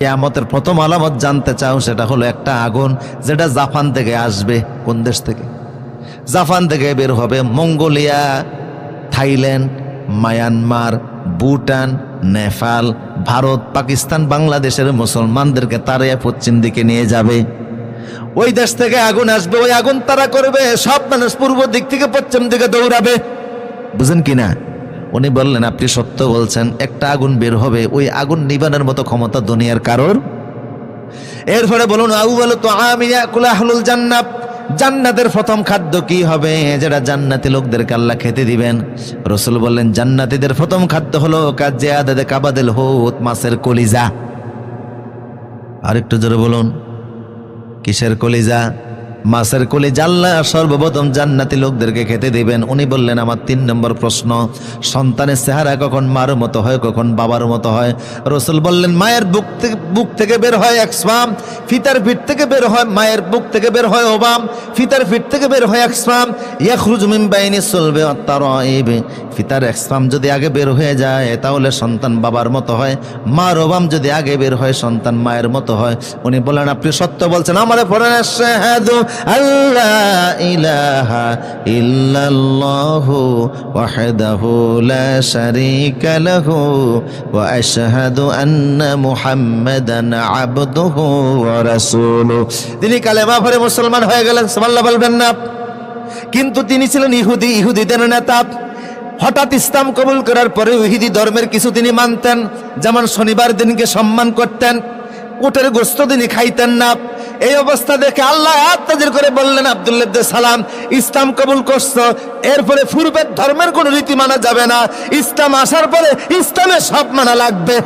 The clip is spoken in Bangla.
কিয়ামতের প্রথম আলামত জানতে চাও, সেটা হলো একটা আগুন যেটা জাপান থেকে আসবে। কোন দেশ থেকে? জাপান থেকে বের হবে। Mongolia, Thailand, Myanmar, Bhutan, Nepal, Bharat, Pakistan, বাংলাদেশের মুসলমানদেরকে তাড়িয়ে পশ্চিম দিকে নিয়ে যাবে। ওই দেশ থেকে আগুন আসবে, ওই আগুন তারা করবে, সব মানুষ পূর্ব দিক থেকে পশ্চিম দিকে দৌড়াবে। বুঝেন কিনা? উনি বললেন, আপনি সত্য বলছেন, একটা আগুন বের হবে, ওই আগুন নিবানের মতো ক্ষমতা দুনিয়ার কারোর। এরপরে বলুন, আউয়ালু তুআমি ইয়াকুলু আহলুল জান্নাত, জান্নাতের প্রথম খাদ্য কি হবে যেটা জান্নাতি লোকদেরকে আল্লাহ খেতে দিবেন? রাসূল বললেন, জান্নাতীদের প্রথম খাদ্য হলো কাজিয়াদাদে কাবাদিল হুত, মাছের কলিজা। আরেকটু জোরে বলুন, কিসের কলিজা? মাছের কলিজা আল্লাহ সর্বপ্রথম জান্নাতি লোকদেরকে খেতে দিবেন। উনি বললেন, আমার 3 নম্বর প্রশ্ন, সন্তানের চেহারা কখন মার মতো হয়, কখন বাবার মতো হয়? রাসূল বললেন, মায়ের বুক থেকে বের হয় এক স্পাম, ফিতার পিঠ থেকে বের হয়, মায়ের বুক থেকে বের হয় ওবাম, ফিতার পিঠ থেকে বের হয় এক স্পাম, ইয়াখরুজু মিন বাইনি সুলবি ওয়াত তারাইব। ফিতার এক স্পাম যদি আগে বের হয়ে যায় তাহলে সন্তান বাবার মতো হয়, মার ওবাম যদি আগে বের হয় সন্তান মায়ের মতো হয়। উনি বললেন, আপনি সত্য বলছেন। আমারে পড়েন, আশহাদু আল্লাহ ইলাহা ইল্লাল্লাহু ওয়াহদাহু লা শারীকা লাহু ওয়া আশহাদু আন্না মুহাম্মাদান আবদুহু ওয়া রাসূলুহু। তিনি কালেমা পড়ে মুসলমান হয়ে গেলেন, সুবহানাল্লাহ বলবেন না? কিন্তু তিনি ছিলেন ইহুদি, ইহুদিদের নেতা। হঠাৎ ইসলাম কবুল করার পরে ইহুদি ধর্মের কিছু তিনি মানতেন, যেমন শনিবার দিনকে সম্মান করতেন, উটের গোশত তিনি খাইতেন না। এই অবস্থা দেখে আল্লাহ আয়াত নাযিল করে বললেন, আব্দুল্লাহ ইবনে সালাম, ইসলাম কবুল করছো, এরপরে পূর্বের ধর্মের কোনো রীতি মানা যাবে না, ইসলাম আসার পরে ইসলামের সব মানা লাগবে।